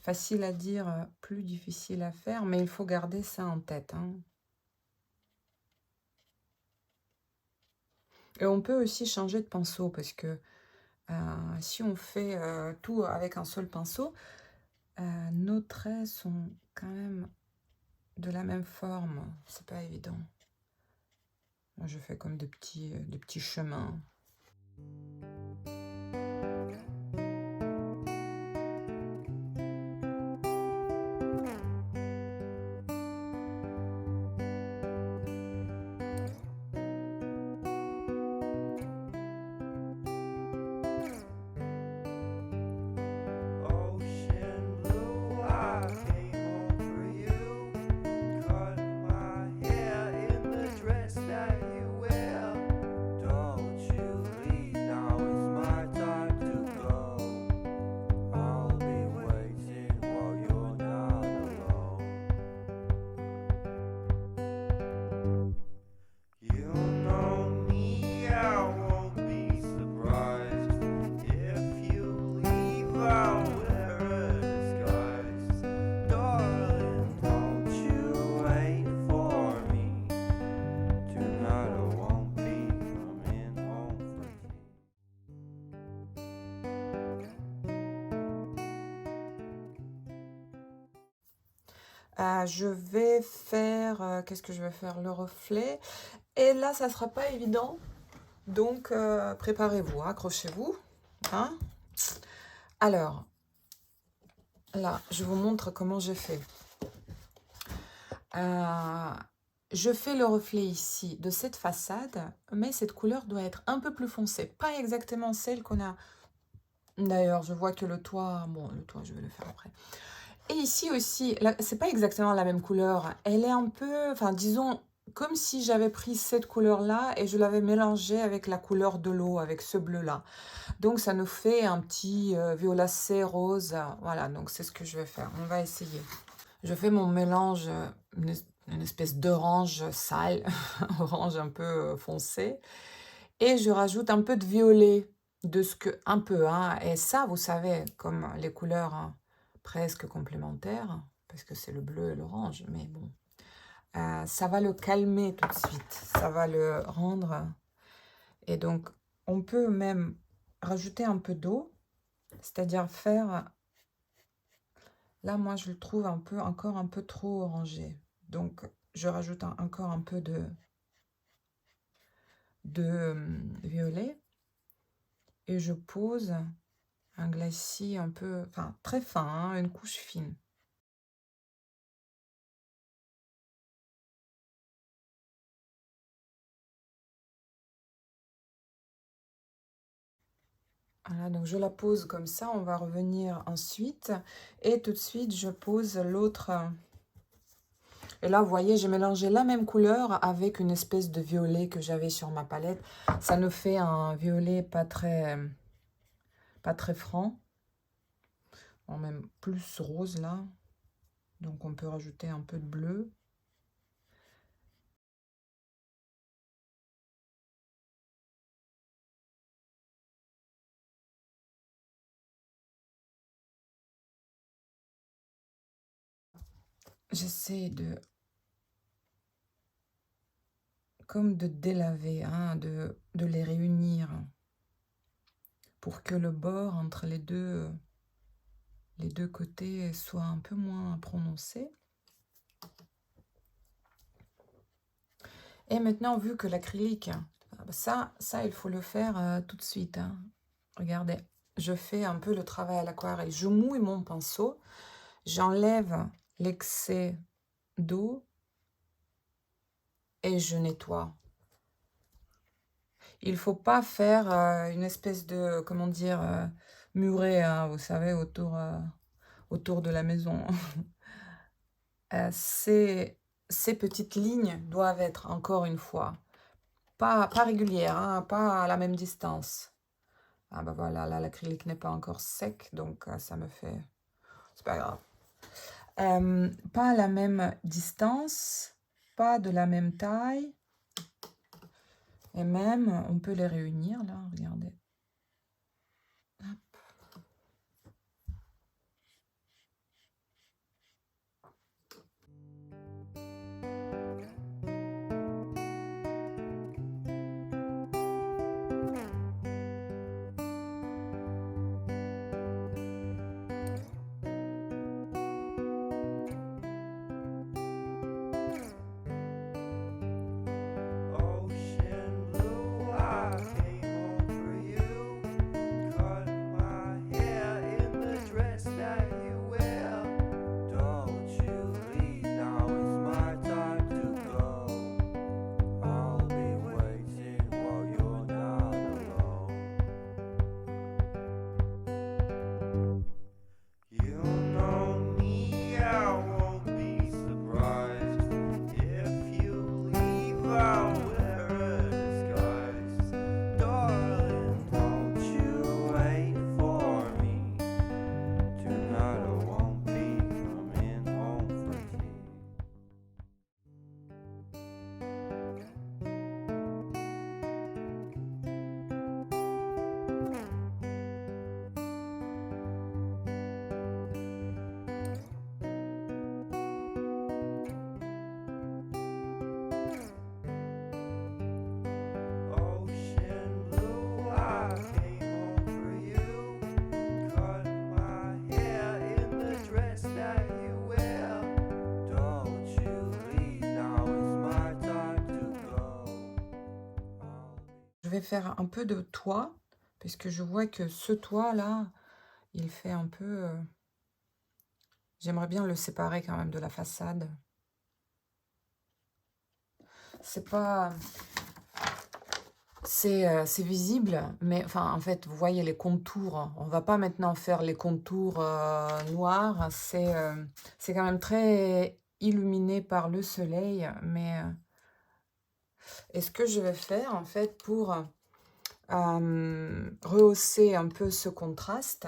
facile à dire, plus difficile à faire, mais il faut garder ça en tête, hein. Et on peut aussi changer de pinceau, parce que si on fait tout avec un seul pinceau, nos traits sont quand même de la même forme. C'est pas évident. Moi, je fais comme des petits chemins. Ocean blue, I came over you, cut my hair in the dress that you wear. Don't you leave, now it's my time to go. I'll be waiting while you're not alone. You know me, I won't be surprised if you leave. I'll wear a disguise. Darling, don't you wait for me. Tonight I won't be coming home free. Je vais faire, qu'est-ce que je vais faire? Le reflet. Et là, ça sera pas évident. Donc, préparez-vous, accrochez-vous, hein. Alors, là, je vous montre comment j'ai fait. Je fais le reflet ici de cette façade, mais cette couleur doit être un peu plus foncée. Pas exactement celle qu'on a. D'ailleurs, je vois que le toit, bon, le toit, je vais le faire après. Et ici aussi, c'est pas exactement la même couleur. Elle est un peu, enfin, disons, comme si j'avais pris cette couleur-là et je l'avais mélangée avec la couleur de l'eau, avec ce bleu-là. Donc, ça nous fait un petit violacé rose. Voilà, donc c'est ce que je vais faire. On va essayer. Je fais mon mélange, une espèce d'orange sale, orange un peu foncé. Et je rajoute un peu de violet, un peu, hein. Et ça, vous savez, comme les couleurs hein, presque complémentaires, parce que c'est le bleu et l'orange, mais bon, ça va le calmer tout de suite, ça va le rendre. Et donc, on peut même rajouter un peu d'eau, c'est-à-dire faire. Là, moi, je le trouve encore un peu trop orangé. Donc, je rajoute encore un peu de violet. Et je pose un glacis un peu, enfin très fin, hein, une couche fine. Voilà, donc je la pose comme ça, on va revenir ensuite. Et tout de suite, je pose l'autre. Et là, vous voyez, j'ai mélangé la même couleur avec une espèce de violet que j'avais sur ma palette. Ça nous fait un violet pas très franc. Bon, même plus rose là. Donc on peut rajouter un peu de bleu. J'essaie comme de délaver, hein, de les réunir pour que le bord entre les deux côtés soit un peu moins prononcé. Et maintenant, vu que l'acrylique, ça, il faut le faire tout de suite, hein. Regardez, je fais un peu le travail à l'aquarelle. Je mouille mon pinceau, j'enlève l'excès d'eau et je nettoie. Il faut pas faire une espèce de, comment dire, muret, hein, vous savez, autour de la maison. Ces petites lignes doivent être, encore une fois, pas régulières, hein, pas à la même distance. Ah bah voilà, là l'acrylique n'est pas encore sec, donc ça me fait... C'est pas grave. Pas à la même distance, pas de la même taille. Et même, on peut les réunir là, regardez. Hop. Ocean blue, I came over you, cut my hair in the dress that you wear. Don't you leave, now is my time to go. I'll be waiting while you're not alone. You know me, I won't be surprised if you leave. I'll wear a disguise. Darling, don't you wait for me. Tonight I won't be coming home for tea. Ocean blue, I came over you, cut my hair in the dress that you wear. Don't you leave, now is my time to go. Je vais faire un peu de toit, puisque je vois que ce toit-là, il fait un peu... J'aimerais bien le séparer quand même de la façade. C'est pas... C'est visible, mais enfin, en fait, vous voyez les contours. On va pas maintenant faire les contours noirs. C'est quand même très illuminé par le soleil. Mais et ce que je vais faire, en fait, pour rehausser un peu ce contraste,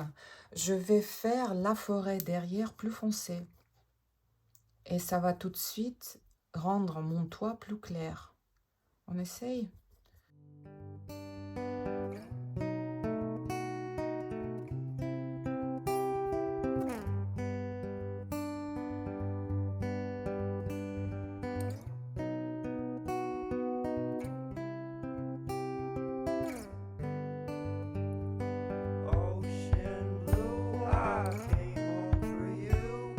je vais faire la forêt derrière plus foncée. Et ça va tout de suite rendre mon toit plus clair. On essaye? Ocean blue, I came over you,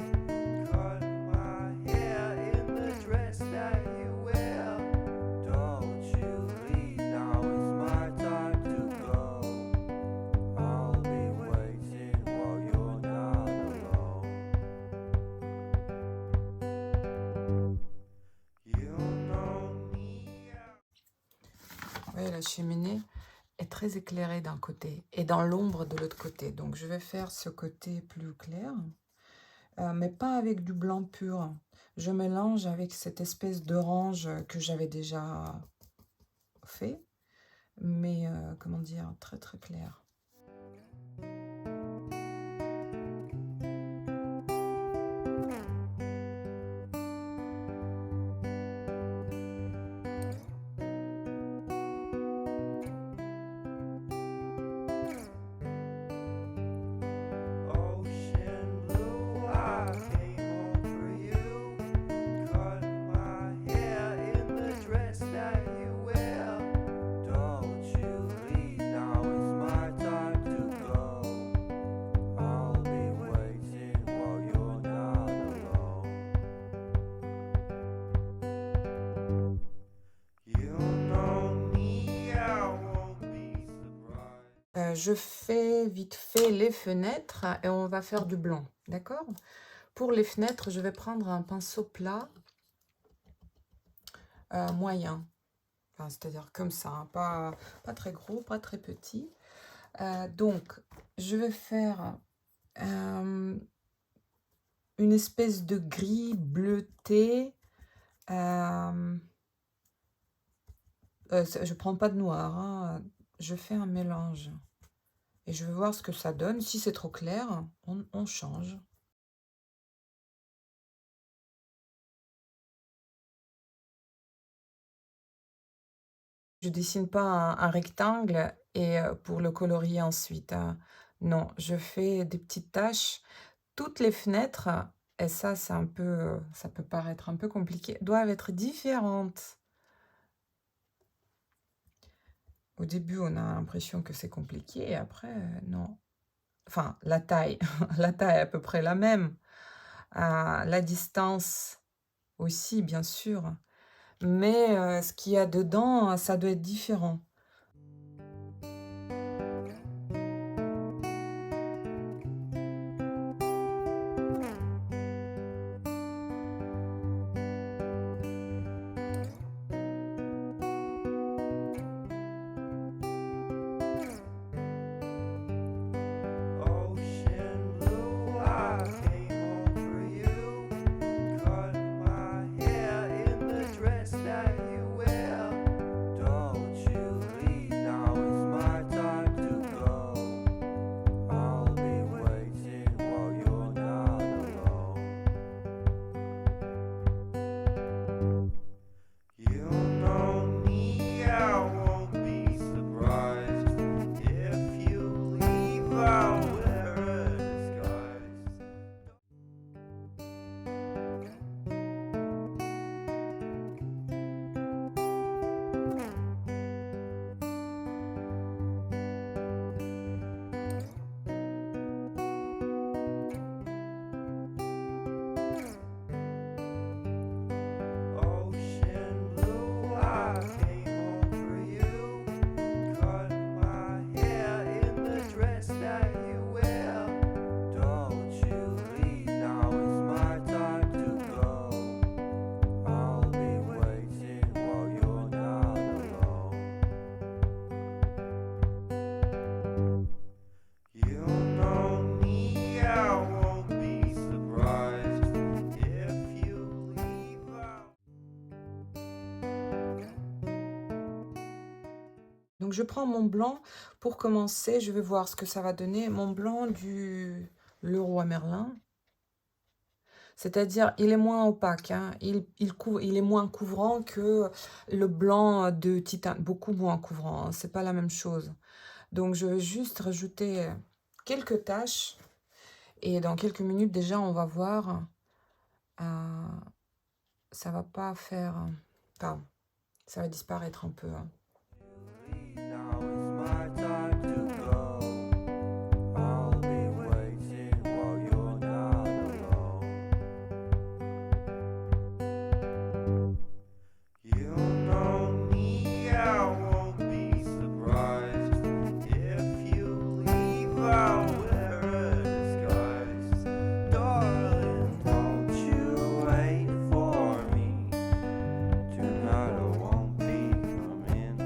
cut my hair in the dress that you wear. Don't you leave, now is my time to go. I'll be waiting while you're not alone. You know me. Oui, la cheminée est très éclairée d'un côté et dans l'ombre de l'autre côté. Donc, je vais faire ce côté plus clair, mais pas avec du blanc pur. Je mélange avec cette espèce d'orange que j'avais déjà fait, mais comment dire, très très clair. Ocean blue, I came over you, cut my hair in the dress that you wear. Don't you leave, now is my je fais vite fait les fenêtres et on va faire du blanc, d'accord? Pour les fenêtres, je vais prendre un pinceau plat moyen. Enfin, c'est-à-dire comme ça, hein, pas très gros, pas très petit. Donc, je vais faire une espèce de gris bleuté. Je prends pas de noir, hein, je fais un mélange. Et je vais voir ce que ça donne. Si c'est trop clair, on change. Je dessine pas un rectangle et pour le colorier ensuite, hein. Non, je fais des petites taches. Toutes les fenêtres, et ça, c'est un peu, ça peut paraître un peu compliqué, doivent être différentes. Au début, on a l'impression que c'est compliqué et après, non. Enfin, la taille, la taille est à peu près la même. La distance aussi, bien sûr. Mais ce qu'il y a dedans, ça doit être différent. Ocean blue, I came home for you. Cut my hair in the dress that you wear. Don't you leave, now it's my time to go. I'll be waiting while you're not alone. You know me, I won't be surprised if you leave. I'll wear a disguise. Ocean blue, I came home for you. Cut my hair in the dress that you wear. Don't you leave, now it's my time to go. I'll be waiting while you're not alone. You know me, I won't be surprised if you leave. Donc je prends mon blanc pour commencer. Je vais voir ce que ça va donner. Mon blanc du Leroy Merlin. C'est-à-dire, il est moins opaque, hein. Il est moins couvrant que le blanc de Titan. Beaucoup moins couvrant, hein. C'est pas la même chose. Donc je vais juste rajouter quelques taches. Et dans quelques minutes, déjà, on va voir. Ça va pas faire. Enfin, ça va disparaître un peu, hein. Now it's my time to go. I'll be waiting while you're not alone. You know me, I won't be surprised if you leave. I'll wear a disguise. Darling, don't you wait for me. Tonight I won't be coming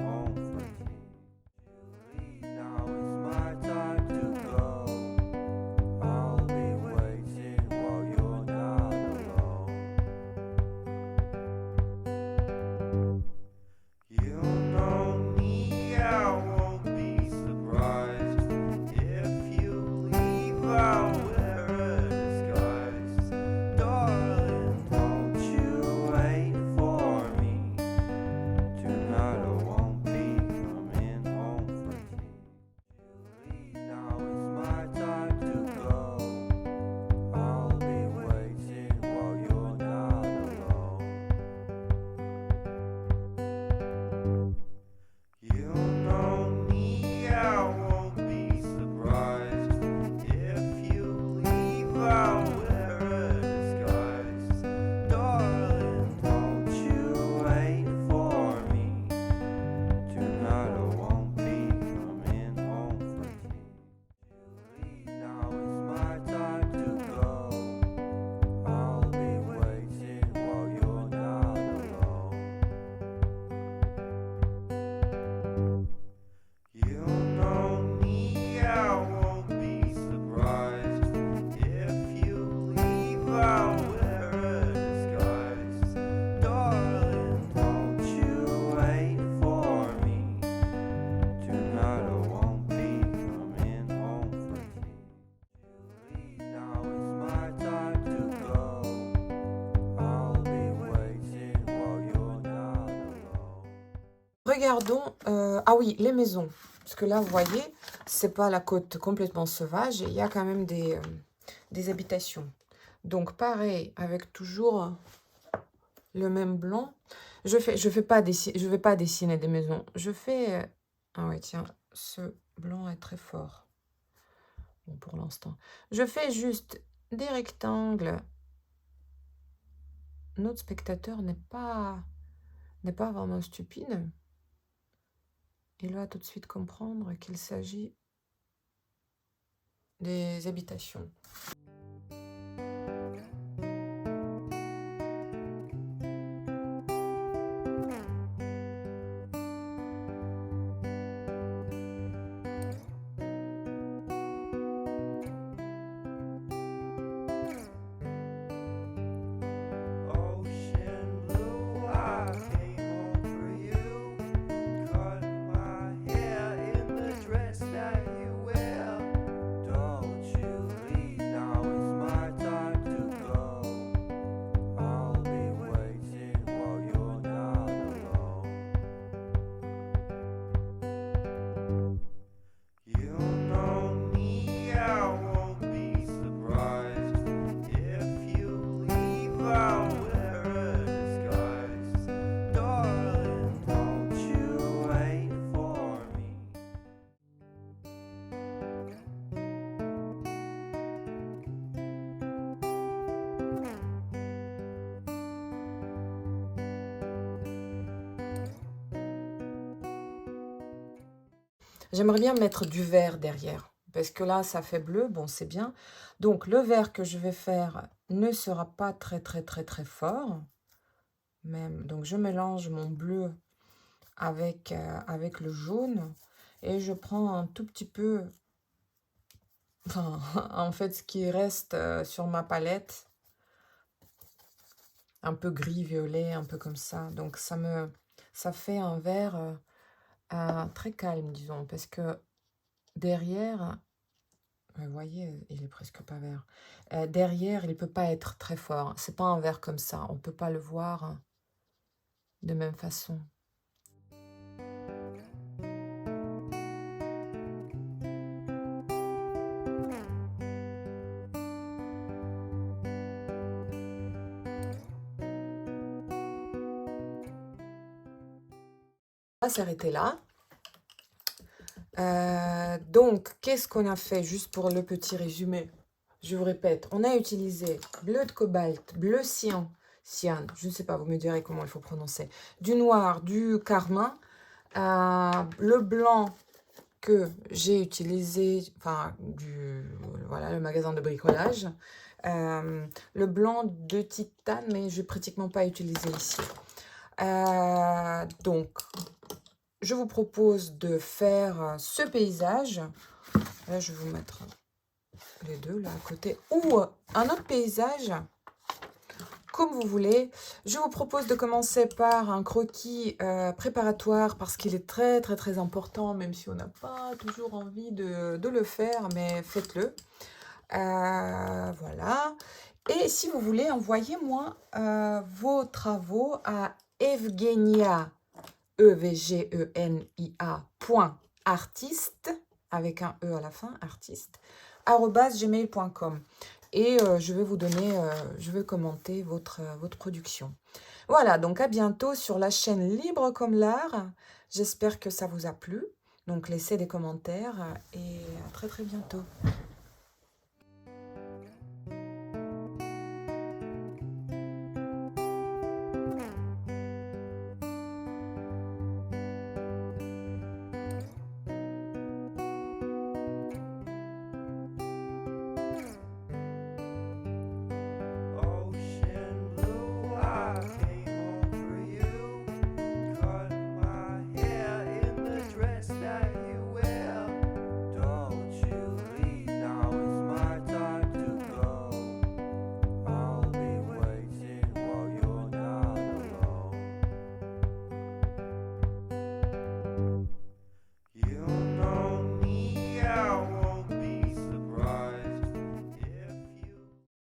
regardons... ah oui, les maisons. Parce que là, vous voyez, c'est pas la côte complètement sauvage. Il y a quand même des habitations. Donc, pareil, avec toujours le même blanc. Je vais pas dessiner des maisons. Je fais... ah ouais, tiens, ce blanc est très fort. Bon, pour l'instant. Je fais juste des rectangles. Notre spectateur n'est pas vraiment stupide. Il va tout de suite comprendre qu'il s'agit des habitations. Ocean blue, I came home for you. Cut my hair in the dress that you wear. Don't you leave, now it's my time to go. I'll be waiting while you're not alone. You know me, I won't be surprised if you leave. I'll wear a disguise. Darling, don't you wait for me. J'aimerais bien mettre du vert derrière. Parce que là, ça fait bleu. Bon, c'est bien. Donc, le vert que je vais faire ne sera pas très, très, très, très fort. Même. Donc, je mélange mon bleu avec le jaune. Et je prends un tout petit peu... Enfin, en fait, ce qui reste sur ma palette. Un peu gris-violet, un peu comme ça. Donc, ça fait un vert très calme, disons. Parce que derrière... Vous voyez, il est presque pas vert. Derrière, il ne peut pas être très fort. C'est pas un vert comme ça. On ne peut pas le voir de même façon. On va s'arrêter là. Donc, qu'est-ce qu'on a fait juste pour le petit résumé? Je vous répète, on a utilisé bleu de cobalt, bleu cyan, je ne sais pas, vous me direz comment il faut prononcer, du noir, du carmin, le blanc que j'ai utilisé, enfin, voilà, le magasin de bricolage, le blanc de titane, mais je n'ai pratiquement pas utilisé ici. Donc, je vous propose de faire ce paysage. Là, je vais vous mettre les deux là à côté. Ou un autre paysage, comme vous voulez. Je vous propose de commencer par un croquis préparatoire parce qu'il est très, très, très important, même si on n'a pas toujours envie de le faire, mais faites-le. Voilà. Et si vous voulez, envoyez-moi vos travaux à Evgenia, evgenia.artiste, avec un E à la fin, artiste, @gmail.com. Et je vais vous donner, je vais commenter votre production. Voilà, donc à bientôt sur la chaîne Libre comme l'art. J'espère que ça vous a plu. Donc laissez des commentaires et à très très bientôt.